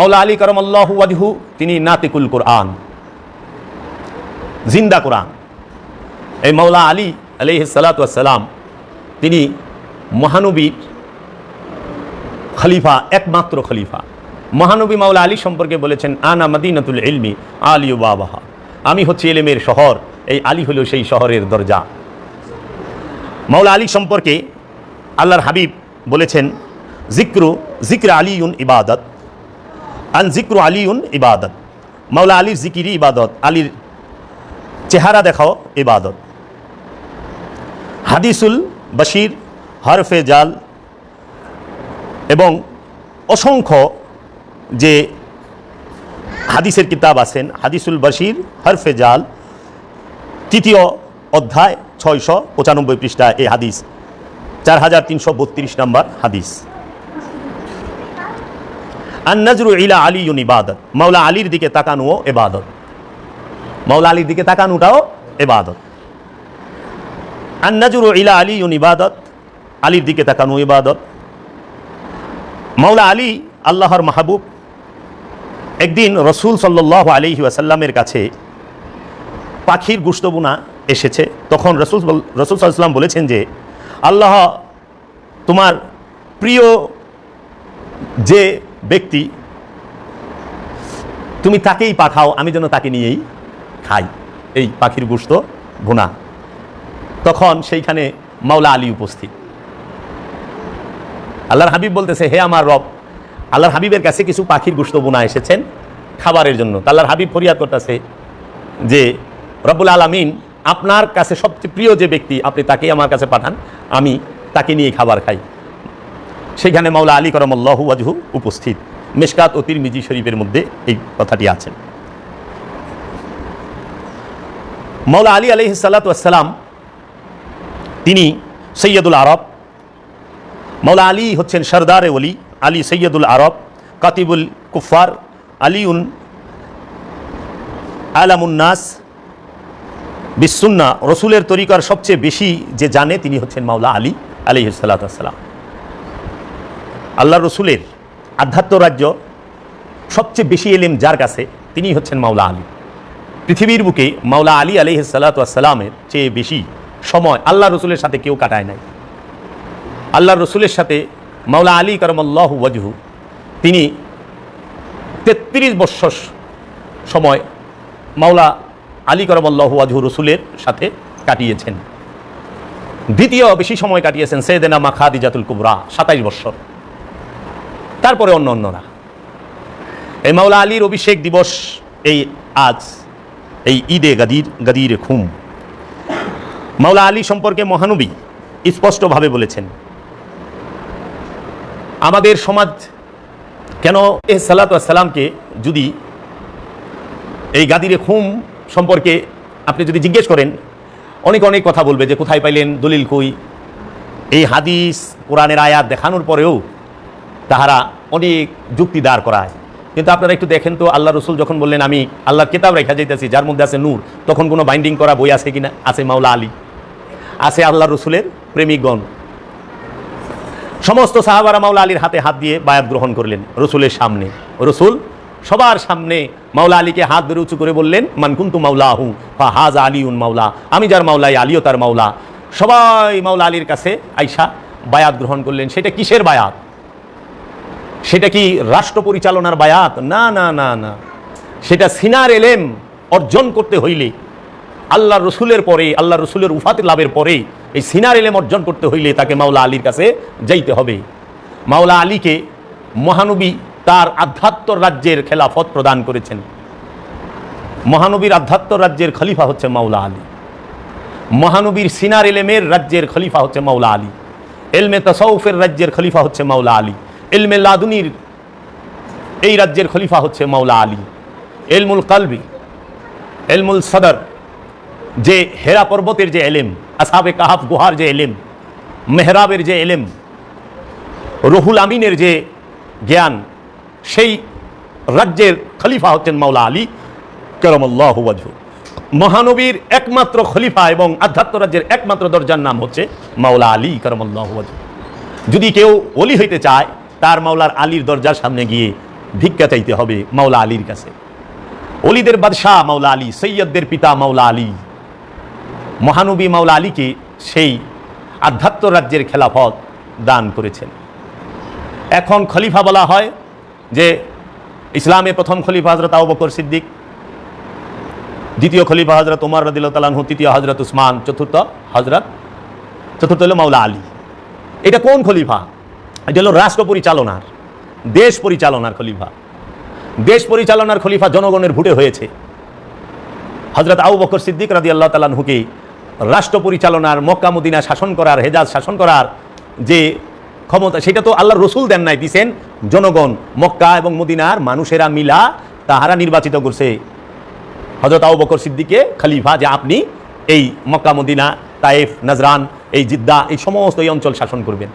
মাওলা আলী কারামাল্লাহু ওয়াজহু তিনি নাতিকুল কোরআন, জিন্দা কোরআন। এই মাওলা আলী আলাইহিস সালাতু ওয়াস সালাম তিনি মহানবীর খলিফা, একমাত্র খলিফা। মহানবী মাওলা আলী সম্পর্কে বলেছেন, আনা মদিনাতুল ইলমি আলী বাবাহা, আমি হচ্ছে ইলমের শহর, এই আলী হলো সেই শহরের দরজা। মাওলা আলী সম্পর্কে আল্লাহর হাবিব বলেছেন, জিক্র আলীউন ইবাদত, আন জিক্র আলীউন ইবাদত, মাওলা আলীর জিকিরই ইবাদত, আলীর চেহারা দেখাও ইবাদত। হাদিসুল বশির, হরফে জাল এবং অসংখ্য যে হাদিসের কিতাব আছেন, হাদিসুল বশির হরফে জাল, তৃতীয় অধ্যায় 695 পৃষ্ঠা এই হাদিস, 4332 নম্বর হাদিস। আন নজরু ইলা আলীউন ইবাদত, মাওলা আলীর দিকে তাকানো ইবাদত, মাওলা আলীর দিকে তাকানোটাও ইবাদত। আন নজরু ইলা আলীউন ইবাদত, আলীর দিকে তাকানো ইবাদত। মাওলা আলী আল্লাহর মাহবুব। একদিন রসুল সাল্লাল্লাহু আলাইহি ওয়াসাল্লামের কাছে পাখির গোশতবোনা এসেছে। তখন রসুল সাল্লাল্লাহু আলাইহি ওয়াসাল্লাম বলেছেন যে, আল্লাহ তোমার প্রিয় যে ব্যক্তি তুমি তাকেই পাঠাও, আমি যেন তাকে নিয়েই খাই এই পাখির গোশত ভুনা। তখন সেইখানে মাওলা আলী উপস্থিত। আল্লাহর হাবিব বলতেছে, হে আমার রব, আল্লাহর হাবিবের কাছে কিছু পাখির গোশত ভুনা এসেছেন খাবারের জন্য। আল্লাহর হাবিব ফরিয়াদ করতেছে যে, রব্বুল আলামিন আপনার কাছে সবচেয়ে প্রিয় যে ব্যক্তি আপনি তাকেই আমার কাছে পাঠান, আমি তাকে নিয়ে খাবার খাই। সেখানে মাওলা আলী কারামাল্লাহু ওয়াজহু উপস্থিত। মিশকাত ও তিরমিজি শরীফের মধ্যে এই কথাটি আছে। মাওলা আলী আলাইহিস সালাতু ওয়াস সালাম তিনি সৈয়দুল আরব। মাওলা আলী হচ্ছেন সরদারে ওলি, আলী সৈয়দুল আরব, কাতিবুল কুফার, আলীউন আলামুন নাস বিসুন্নাহ। রসুলের তরিকার সবচেয়ে বেশি যে জানে তিনি হচ্ছেন মাওলা আলী আলাইহিস সালাতু ওয়াস সালাম। আল্লাহ রসুলের আধ্যাত্ম রাজ্য সবচেয়ে বেশি এলেম যার কাছে তিনি হচ্ছেন মাওলা আলী। পৃথিবীর বুকে মাওলা আলী আলাইহিস সালাতু ওয়াস সালামের চেয়ে বেশি সময় আল্লাহ রসুলের সাথে কেউ কাটায় নাই। আল্লাহ রসুলের সাথে মাওলা আলী কারামাল্লাহু ওয়াজহু তিনি 33 বৎসর সময় মাওলা আলী কারামাল্লাহু ওয়াজহু রসুলের সাথে কাটিয়েছেন। দ্বিতীয় বেশি সময় কাটিয়েছেন সাইয়েদেনা মা খাদিজাতুল কুবরা, 27 বৎসর। তারপরে অন্যরা। এই মাওলা আলীর অভিষেক দিবস এই আজ, এই ঈদে গাদির খুম। মাওলা আলী সম্পর্কে মহানবী স্পষ্টভাবে বলেছেন, আমাদের সমাজ কেন সালাতু ওয়াস সালামকে যদি এই গাদিরে খুম সম্পর্কে আপনি যদি জিজ্ঞেস করেন, অনেক কথা বলবে যে কোথায় পাইলেন, দলিল কই। এই হাদিস কোরআনের আয়াত দেখানোর পরেও তাহারা অনেক যুক্তি দাঁড় করায়। কিন্তু আপনারা একটু দেখেন তো, আল্লাহ রসুল যখন বললেন আমি আল্লাহর কিতাব রেখা যাইতেছি যার মধ্যে আছে নূর, তখন কোনো বাইন্ডিং করা বই আছে কিনা? আছে মাওলা আলী, আছে আল্লাহ রসুলের প্রেমিকগণ। সমস্ত সাহাবারা মাওলা আলীর হাতে হাত দিয়ে বায়াত গ্রহণ করলেন রসুলের সামনে। রসুল সবার সামনে মাওলা আলীকে হাত ধরে উঁচু করে বললেন, মান কুনতু মাওলাহু ফাহাযা আলীউন মাওলা, আমি যার মাওলা আলীও তার মাওলা। সবাই মাওলা আলীর কাছে আইসা বায়াত গ্রহণ করলেন। সেটা কিসের বায়াত? সেটা কি রাষ্ট্র পরিচালনার বায়াত? না না না না, সেটা সিনার এলেম অর্জন করতে হইলে, আল্লাহ রসুলের পরে, আল্লাহ রসুলের উফাত লাভের পরে এই সিনার এলেম অর্জন করতে হইলে তাকে মাওলা আলীর কাছে যাইতে হবে। মাওলা আলীকে মহানবী তার আধ্যাত্ম রাজ্যের খেলাফত প্রদান করেছেন। মহানবীর আধ্যাত্ম রাজ্যের খলিফা হচ্ছে মাওলা আলী। মহানবীর সিনার এলেমের রাজ্যের খলিফা হচ্ছে মাওলা আলী। এলমে তাসাউফের রাজ্যের খলিফা হচ্ছে মাওলা আলী। এলমে লাদুনির এই রাজ্যের খলিফা হচ্ছে মাওলা আলী। এলমুল কালবি, এলমুল সদর, যে হেরা পর্বতের যে এলেম, আসহাবে কাহাফ গুহার যে এলেম, মেহরাবের যে এলেম, রুহুল আমিনের যে জ্ঞান, সেই রাজ্যের খলিফা হচ্ছেন মাওলা আলী কারামাল্লাহু ওয়াজহু। মহানবীর একমাত্র খলিফা এবং আধ্যাত্ম রাজ্যের একমাত্র দরজার নাম হচ্ছে মাওলা আলী কারামাল্লাহু ওয়াজহু। যদি কেউ ওলি হইতে চায়, তার মাওলার আলীর দরজার সামনে গিয়ে ভিক্ষা চাইতে হবে মাওলা আলীর কাছে। অলিদের বাদশাহ মাওলা আলী, সৈয়দদের পিতা মাওলা আলী, মহানবী মাওলা আলীকে সেই আধ্যাত্ম রাজ্যের খেলাফত দান করেছেন। এখন খলিফা বলা হয় যে ইসলামের প্রথম খলিফা হযরত আবু বকর সিদ্দিক, দ্বিতীয় খলিফা হযরত ওমর রাদিয়াল্লাহু তাআলা আনহু, তৃতীয় হযরত উসমান, চতুর্থ হলো মাওলা আলী। এটা কোন খলিফা? এটা হলো রাষ্ট্র পরিচালনার, দেশ পরিচালনার খলিফা। দেশ পরিচালনার খলিফা জনগণের ভোটে হয়েছে। হযরত আবু বকর সিদ্দিক রাদিয়াল্লাহু তাআলা আনহুকে রাষ্ট্র পরিচালনার, মক্কা মদিনা শাসন করার, হেজাজ শাসন করার যে ক্ষমতা, সেটা তো আল্লাহর রসুল দেন নাই, দিছেন জনগণ। মক্কা এবং মদিনার মানুষেরা মিলা তাহারা নির্বাচিত করছে হযরত আবু বকর সিদ্দিককে খলিফা, যে আপনি এই মক্কা মদিনা, তায়েফ, নাজরান, এই জিদ্দা, এই সমস্ত এই অঞ্চল শাসন করবেন।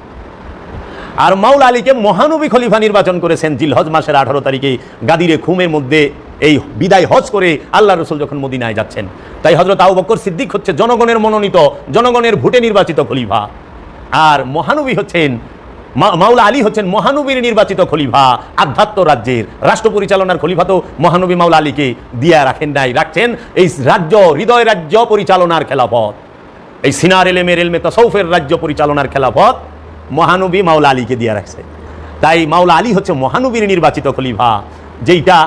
আর মাওলা আলীকে মহানবী খলিফা নির্বাচন করেছেন জিলহজ মাসের 18 তারিখে গাদিরে খুমের মধ্যে, এই বিদায় হজ করে আল্লাহ রসুল যখন মদিনায় যাচ্ছেন। তাই হযরত আবু বকর সিদ্দিক হচ্ছে জনগণের মনোনীত, জনগণের ভোটে নির্বাচিত খলিফা। আর মহানবী হচ্ছেন, মাওলা আলী হচ্ছেন মহানবীর নির্বাচিত খলিফা। আধ্যাত্ম রাজ্যের রাষ্ট্র পরিচালনার খলিফা তো মহানবী মাওলা আলীকে দিয়া রাখেন নাই, রাখছেন এই রাজ্য, হৃদয় রাজ্য পরিচালনার খেলাফত, এই সিনার এলমে তাসাউফের রাজ্য পরিচালনার খেলাফত মহানবী মাওলা আলীকে দিয়ে রাখছে। তাই মাওলা আলী হচ্ছে মহানবীর নির্বাচিত খলিফা, যেইটা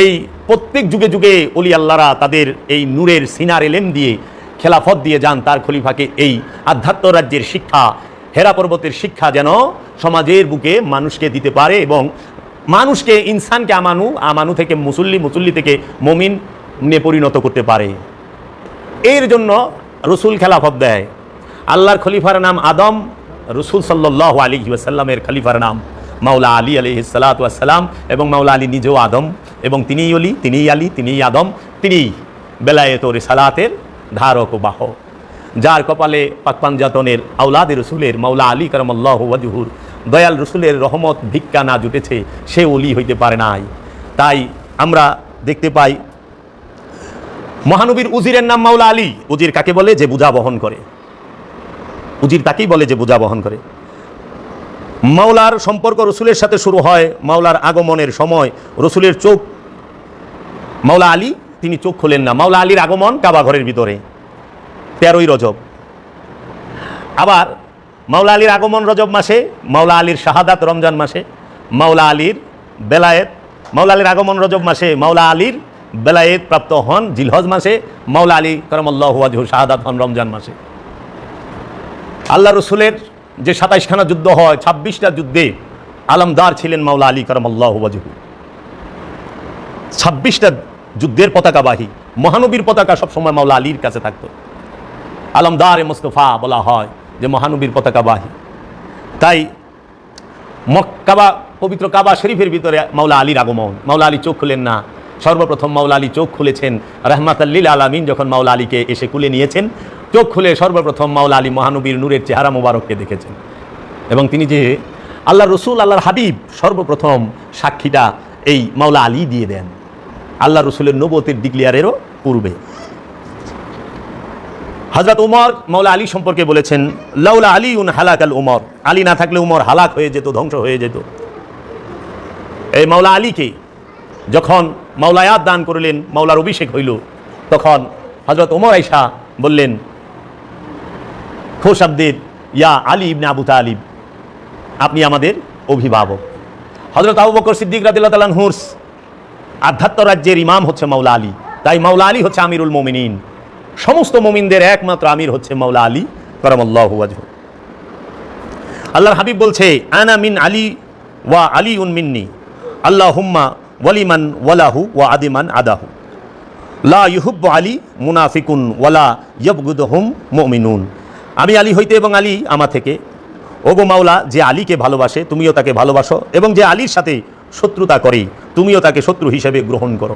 এই প্রত্যেক যুগে যুগে অলি আল্লাহরা তাদের এই নূরের সিনার এলেম দিয়ে খেলাফত দিয়ে যান তার খলিফাকে। এই আধ্যাত্ম রাজ্যের শিক্ষা, হেরা পর্বতের শিক্ষা যেন সমাজের বুকে মানুষকে দিতে পারে এবং মানুষকে, ইনসানকে আমানু থেকে মুসল্লি, মুসল্লি থেকে মুমিনে পরিণত করতে পারে। এর জন্য রসুল খেলাফত দেয়। আল্লাহর খলিফার নাম আদম, রসুল সাল্লাল্লাহু আলাইহি ওয়াসাল্লামের খলিফার নাম মাওলা আলী আলাইহিস সালাতু ওয়াস সালাম, এবং মাওলা আলী নিজেও আদম, এবং তিনিই অলি, তিনিই আলী, তিনিই আদম, তিনি বেলায়েত ও রিসালাতের ধারক ও বাহক। যার কপালে পাকপাঞ্জাতনের আওলাদে রসুলের মাওলা আলী কারামাল্লাহু ওয়াজহুর দয়াল রসুলের রহমত ভিক্ষা না জুটেছে, সে অলি হইতে পারে নাই। তাই আমরা দেখতে পাই মহানবীর উজিরের নাম মাওলা আলী। উজির কাকে বলে? যে বোঝা বহন করে। উজির তাকেই বলে যে বোঝা বহন করে। মাওলার সম্পর্ক রসুলের সাথে শুরু হয় মাওলার আগমনের সময়। রসুলের চোখ, মাওলা আলী তিনি চোখ খোলেন না। মাওলা আলীর আগমন কাবা ঘরের ভিতরে 13ই রজব। আবার মাওলা আলীর আগমন রজব মাসে, মাওলা আলীর শাহাদাত রমজান মাসে, মাওলা আলীর বেলায়েত, মাওলা আলীর আগমন রজব মাসে, মাওলা আলীর বেলায়েত প্রাপ্ত হন জিলহজ মাসে, মাওলা আলী কারামাল্লাহু ওয়াজহু শাহাদাত হন রমজান মাসে। আল্লাহ রসুলের যে 27খানা যুদ্ধ হয়, 26টা যুদ্ধে আলমদার ছিলেন মাওলা আলী কারামাল্লাহু ওয়াজহু। 26টা যুদ্ধের পতাকাবাহী, মহানবীর পতাকা সবসময় মাওলা আলীর কাছে থাকতো। আলমদার মুস্তফা বলা হয় যে মহানবীর পতাকাবাহী। তাই কাবা, পবিত্র কাবা শরীফের ভিতরে মাওলা আলীর আগমন। মাওলা আলী চোখ খুলেন না। সর্বপ্রথম মাওলা আলী চোখ খুলেছেন রাহমাতাল লিল আলামিন যখন মাওলা আলীকে এসে কুলে নিয়েছেন। চোখ খুলে সর্বপ্রথম মাওলা আলী মহানবীর নূরের চেহারা মোবারককে দেখেছেন, এবং তিনি যে আল্লাহ রসুল, আল্লাহর হাবিব, সর্বপ্রথম সাক্ষীটা এই মাওলা আলী দিয়ে দেন, আল্লাহ রসুলের নবুয়তের ডিক্লিয়ারেরও পূর্বে। হযরত উমর মাওলা আলী সম্পর্কে বলেছেন, লাউলা আলীউন হালাকাল উমর, আলী না থাকলে উমর হালাক হয়ে যেত, ধ্বংস হয়ে যেত। এই মাওলা আলীকে যখন মাওলায়াত দান করলেন, মাওলার অভিষেক হইল, তখন হযরত ওমর আয়েশা বললেন খোশ আব্দের, ইয়া আলী ইবনে আবু তালিব, আপনি আমাদের অভিভাবক। হযরত আবু বকর সিদ্দিক রাদিয়াল্লাহু তাআলা আনহুর আধ্যাত্ম রাজ্যের ইমাম হচ্ছে মাওলা আলী। তাই মাওলা আলী হচ্ছে আমিরুল মুমিনিন। সমস্ত মুমিনদের একমাত্র আমির হচ্ছে মাওলা আলী কারামাল্লাহু ওয়াজহু। আল্লাহর হাবিব বলছে, আনা মিন আলী ওয়া আলীউন মিন্নি, আল্লাহুম্মা ওয়ালিমান ওয়ালাহু ওয়া আদিমান আদাহু, লা ইউহিব্বু আলী মুনাফিকুন ওয়ালা ইয়াবগুদুহুম মুমিনুন। আমি আলী হইতে এবং আলী আমা থেকে। ওগো মাওলা, যে আলীকে ভালোবাসে তুমিও তাকে ভালোবাসো, এবং যে আলীর সাথে শত্রুতা করে তুমিও তাকে শত্রু হিসেবে গ্রহণ করো।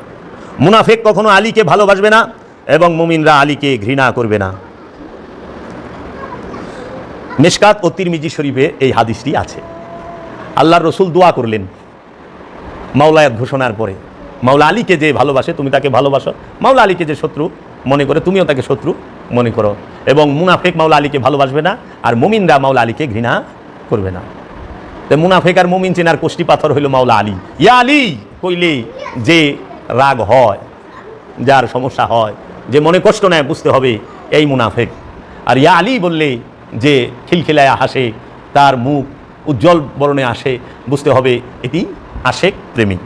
মুনাফিক কখনো আলীকে ভালোবাসবে না এবং মুমিনরা আলীকে ঘৃণা করবে না। মিশকাত ও তিরমিজি শরীফে এই হাদিসটি আছে। আল্লাহর রসুল দোয়া করলেন মাওলায়াত ঘোষণার পরে, মাওলা আলীকে যে ভালোবাসে তুমি তাকে ভালোবাসো, মাওলা আলীকে যে শত্রু মনে করে তুমিও তাকে শত্রু মনে করো, এবং মুনাফিক মাওলা আলীকে ভালোবাসবে না আর মুমিনরা মাওলা আলীকে ঘৃণা করবে না। তো মুনাফেক আর মুমিন চেনার কোষ্টি পাথর হইল মাওলা আলী। ইয়া আলী কইলে যে রাগ হয়, যার সমস্যা হয়, যে মনে কষ্ট নেয়, বুঝতে হবে এই মুনাফেক। আর ইয়া আলী বললে যে খিলখিলায় হাসে, তার মুখ উজ্জ্বল বর্ণে আসে, বুঝতে হবে এটি আশেক প্রেমিক।